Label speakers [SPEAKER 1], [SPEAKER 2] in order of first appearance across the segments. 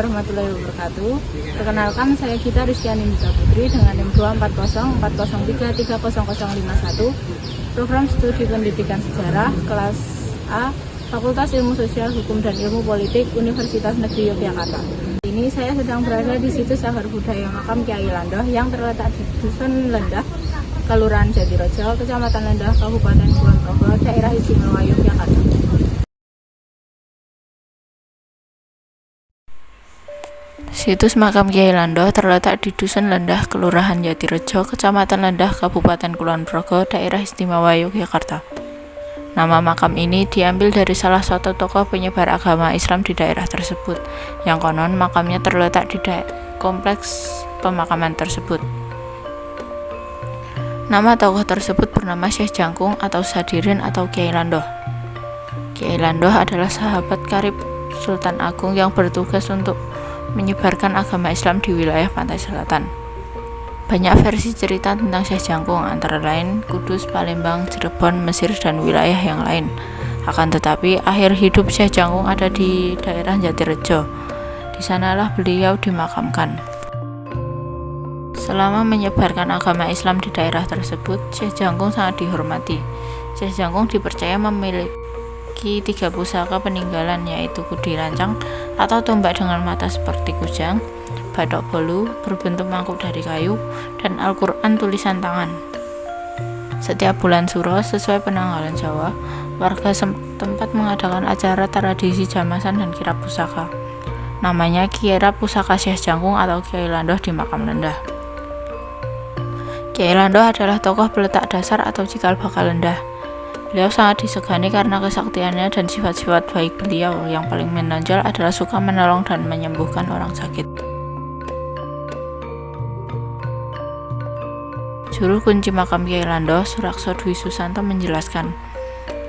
[SPEAKER 1] warahmatullahi wabarakatuh. Perkenalkan, saya Gita Rizkyanindita Putri dengan NIM 24040330051, Program Studi Pendidikan Sejarah, kelas A, Fakultas Ilmu Sosial, Hukum dan Ilmu Politik, Universitas Negeri Yogyakarta. Ini saya sedang berada di situs Cagar Budaya Makam Kyai Landoh yang terletak di Dusun Lendah, Kelurahan Jatirejo, Kecamatan Lendah, Kabupaten Kulon Progo, Daerah Istimewa Yogyakarta. Situs Makam Kyai Landoh terletak di Dusun Lendah, Kelurahan Jatirejo, Kecamatan Lendah, Kabupaten Kulon Progo, Daerah Istimewa Yogyakarta. Nama makam ini diambil dari salah satu tokoh penyebar agama Islam di daerah tersebut, yang konon makamnya terletak di kompleks pemakaman tersebut. Nama tokoh tersebut bernama Syekh Jangkung atau Sadirin atau Kyai Landoh. Kyai Landoh adalah sahabat karib Sultan Agung yang bertugas untuk menyebarkan agama Islam di wilayah pantai selatan. Banyak versi cerita tentang Syekh Jangkung, antara lain Kudus, Palembang, Cirebon, Mesir, dan wilayah yang lain. Akan tetapi, akhir hidup Syekh Jangkung ada di daerah Jatirejo. Di sanalah beliau dimakamkan. Selama menyebarkan agama Islam di daerah tersebut, Syekh Jangkung sangat dihormati. Syekh Jangkung dipercaya memiliki 3 pusaka peninggalan, yaitu Kudi Rancang atau tombak dengan mata seperti kujang, batok bolu berbentuk mangkuk dari kayu, dan Al-Quran tulisan tangan. Setiap bulan Suro, sesuai penanggalan Jawa, warga setempat mengadakan acara tradisi jamasan dan kirap pusaka. Namanya kirap pusaka Syekh Jangkung atau Kyai Landoh di Makam Lendah. Kyai Landoh adalah tokoh peletak dasar atau cikal bakal Lendah. Beliau sangat disegani karena kesaktiannya dan sifat-sifat baik beliau. Yang paling menonjol adalah suka menolong dan menyembuhkan orang sakit. Juru kunci makam Kyai Landoh, Surakso Dwi Susanto, menjelaskan,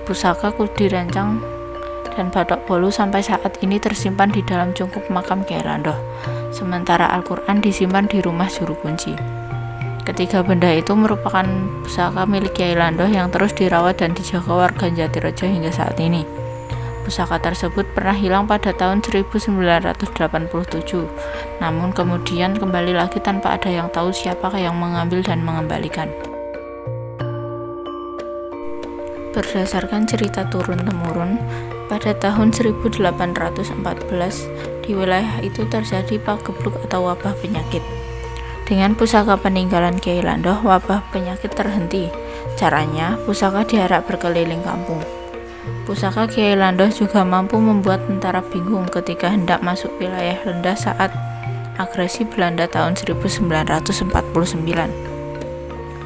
[SPEAKER 1] pusaka Kudi Rancang dan batok bolu sampai saat ini tersimpan di dalam cungkup makam Kyai Landoh, sementara Al-Quran disimpan di rumah juru kunci. Ketiga benda itu merupakan pusaka milik Kyai Landoh yang terus dirawat dan dijaga warga Jatirejo hingga saat ini. Pusaka tersebut pernah hilang pada tahun 1987, namun kemudian kembali lagi tanpa ada yang tahu siapakah yang mengambil dan mengembalikan. Berdasarkan cerita turun-temurun, pada tahun 1814 di wilayah itu terjadi pagebluk atau wabah penyakit. Dengan pusaka peninggalan Kyai Landoh, wabah penyakit terhenti. Caranya, pusaka diarak berkeliling kampung. Pusaka Kyai Landoh juga mampu membuat tentara bingung ketika hendak masuk wilayah Lendah saat agresi Belanda tahun 1949.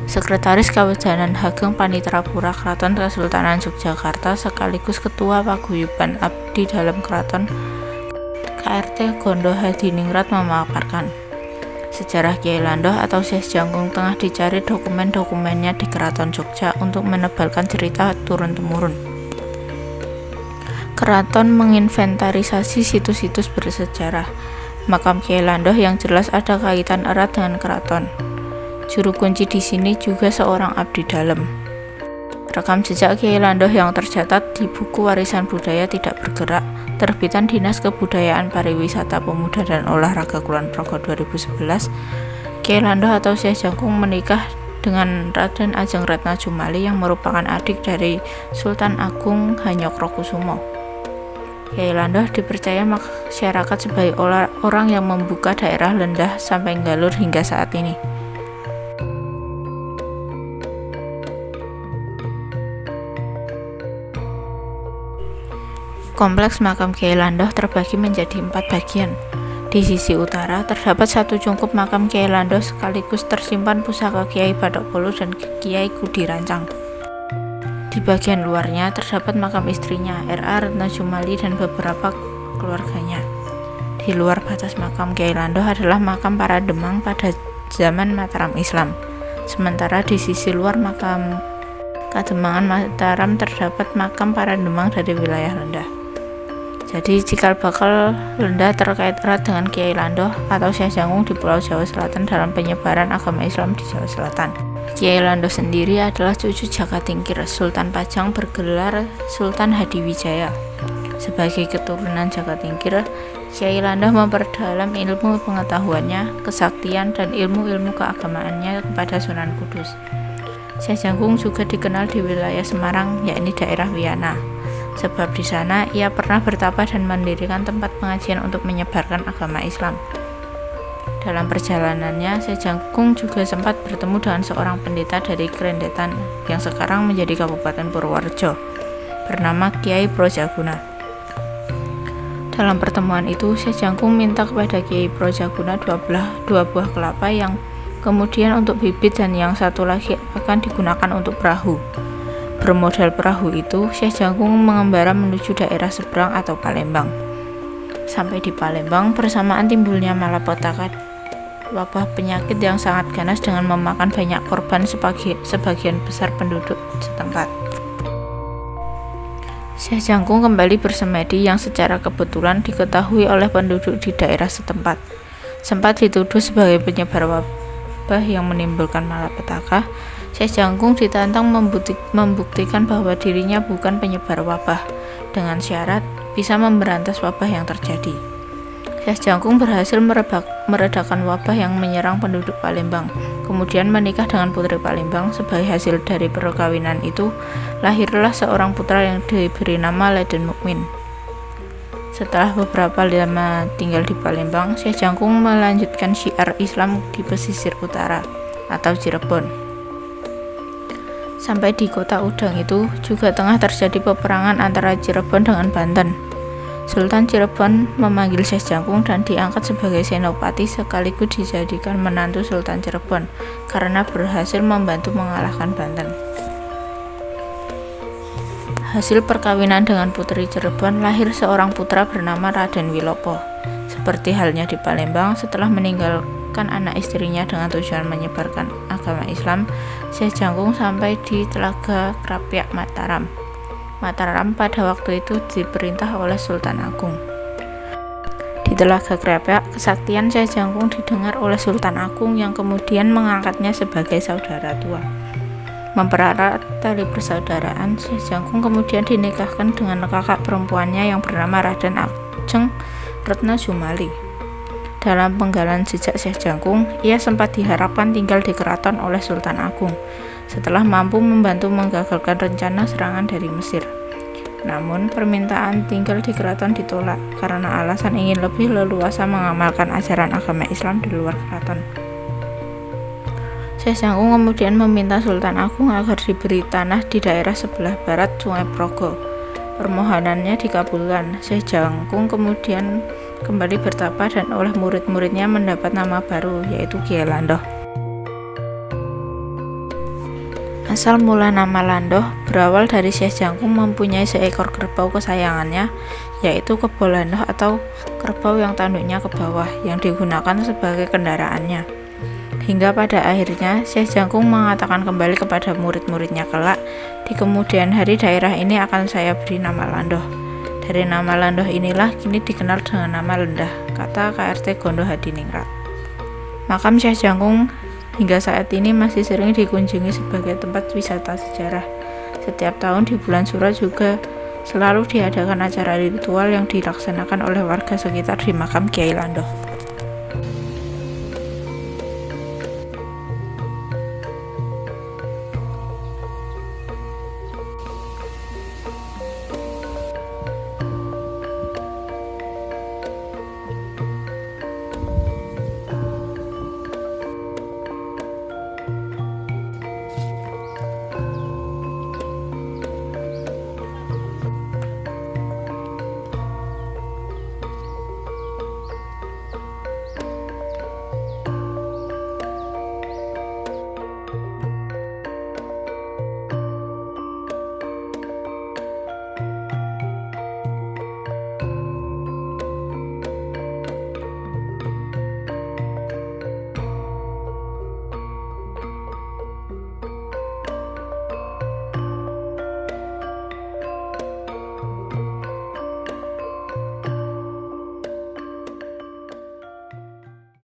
[SPEAKER 1] Sekretaris Kawedanan Hageng Panitrapura Kraton Kesultanan Yogyakarta sekaligus Ketua Paguyuban Abdi dalam Kraton KRT Gondo Hadiningrat memaparkan, sejarah Kyai Landoh atau Syekh Jangkung tengah dicari dokumen-dokumennya di Keraton Jogja untuk menebalkan cerita turun-temurun. Keraton menginventarisasi situs-situs bersejarah makam Kyai Landoh yang jelas ada kaitan erat dengan keraton. Juru kunci di sini juga seorang abdi dalam. Rekam jejak Kyai Landoh yang tercatat di buku Warisan Budaya Tidak Bergerak, terbitan Dinas Kebudayaan Pariwisata Pemuda dan Olahraga Kulon Progo 2011, Kyai Landoh atau Syekh Jangkung menikah dengan Raden Ajeng Retna Jumali yang merupakan adik dari Sultan Agung Hanyokrokusumo. Kyai Landoh dipercaya masyarakat sebagai orang yang membuka daerah Lendah sampai Galur hingga saat ini. Kompleks makam Kyai Landoh terbagi menjadi 4 bagian. Di sisi utara terdapat satu cungkup makam Kyai Landoh sekaligus tersimpan pusaka Kyai Batok Bolu dan Kyai Kudi Rancang. Di bagian luarnya terdapat makam istrinya, R.A. Retna Jumali, dan beberapa keluarganya. Di luar batas makam Kyai Landoh adalah makam para Demang pada zaman Mataram Islam. Sementara di sisi luar makam Kademangan Mataram terdapat makam para Demang dari wilayah Lendah. Jadi cikal bakal Lendah terkait erat dengan Kyai Landoh atau Syekh Jangkung di Pulau Jawa Selatan dalam penyebaran agama Islam di Jawa Selatan. Kyai Landoh sendiri adalah cucu Jaka Tingkir, Sultan Pajang bergelar Sultan Hadiwijaya. Sebagai keturunan Jaka Tingkir, Kiai Landoh memperdalam ilmu pengetahuannya, kesaktian, dan ilmu-ilmu keagamaannya kepada Sunan Kudus. Syekh Jangkung juga dikenal di wilayah Semarang, yakni daerah Wiyana, sebab di sana ia pernah bertapa dan mendirikan tempat pengajian untuk menyebarkan agama Islam. Dalam perjalanannya, Syekh Jangkung juga sempat bertemu dengan seorang pendeta dari Krendetan yang sekarang menjadi Kabupaten Purworejo, bernama Kiai Projaguna. Dalam pertemuan itu, Syekh Jangkung minta kepada Kiai Projaguna dua buah kelapa yang kemudian untuk bibit dan yang satu lagi akan digunakan untuk perahu. Bermodal perahu itu, Syekh Jangkung mengembara menuju daerah seberang atau Palembang. Sampai di Palembang, bersamaan timbulnya malapetaka wabah penyakit yang sangat ganas dengan memakan banyak korban sebagian besar penduduk setempat. Syekh Jangkung kembali bersemedi yang secara kebetulan diketahui oleh penduduk di daerah setempat. Sempat dituduh sebagai penyebar wabah yang menimbulkan malapetaka, Syekh Jangkung ditantang membuktikan bahwa dirinya bukan penyebar wabah, dengan syarat bisa memberantas wabah yang terjadi. Syekh Jangkung berhasil meredakan wabah yang menyerang penduduk Palembang, kemudian menikah dengan putri Palembang. Sebagai hasil dari perkawinan itu, lahirlah seorang putra yang diberi nama Laden Mukmin. Setelah beberapa lama tinggal di Palembang, Syekh Jangkung melanjutkan syiar Islam di pesisir utara atau Cirebon. Sampai di kota Udang itu juga tengah terjadi peperangan antara Cirebon dengan Banten. Sultan Cirebon memanggil Syekh Jangkung dan diangkat sebagai senopati sekaligus dijadikan menantu Sultan Cirebon karena berhasil membantu mengalahkan Banten. Hasil perkawinan dengan putri Cirebon lahir seorang putra bernama Raden Wilopo. Seperti halnya di Palembang, setelah meninggalkan anak istrinya dengan tujuan menyebarkan agama Islam, Syekh Jangkung sampai di Telaga Krapyak Mataram. Mataram pada waktu itu diperintah oleh Sultan Agung. Di Telaga Krapyak, kesaktian Syekh Jangkung didengar oleh Sultan Agung yang kemudian mengangkatnya sebagai saudara tua. Mempererat tali persaudaraan, Syekh Jangkung kemudian dinikahkan dengan kakak perempuannya yang bernama Raden Ajeng Retna Jumali. Dalam penggalan jejak Syekh Jangkung, ia sempat diharapkan tinggal di keraton oleh Sultan Agung setelah mampu membantu menggagalkan rencana serangan dari Mesir. Namun, permintaan tinggal di keraton ditolak karena alasan ingin lebih leluasa mengamalkan ajaran agama Islam di luar keraton. Syekh Jangkung kemudian meminta Sultan Agung agar diberi tanah di daerah sebelah barat Sungai Progo. Permohonannya dikabulkan. Syekh Jangkung kemudian kembali bertapa dan oleh murid-muridnya mendapat nama baru, yaitu Kiai Landoh. Asal mula nama Landoh berawal dari Syekh Jangkung mempunyai seekor kerbau kesayangannya, yaitu Kebo Landoh atau kerbau yang tanduknya ke bawah, yang digunakan sebagai kendaraannya. Hingga pada akhirnya Syekh Jangkung mengatakan kembali kepada murid-muridnya kelak, di kemudian hari daerah ini akan saya beri nama Landoh. Dari nama Landoh inilah kini dikenal dengan nama Lendah, kata KRT Gondo Hadiningrat. Makam Syekh Jangkung hingga saat ini masih sering dikunjungi sebagai tempat wisata sejarah. Setiap tahun di bulan Suro juga selalu diadakan acara ritual yang dilaksanakan oleh warga sekitar di makam Kiai Landoh.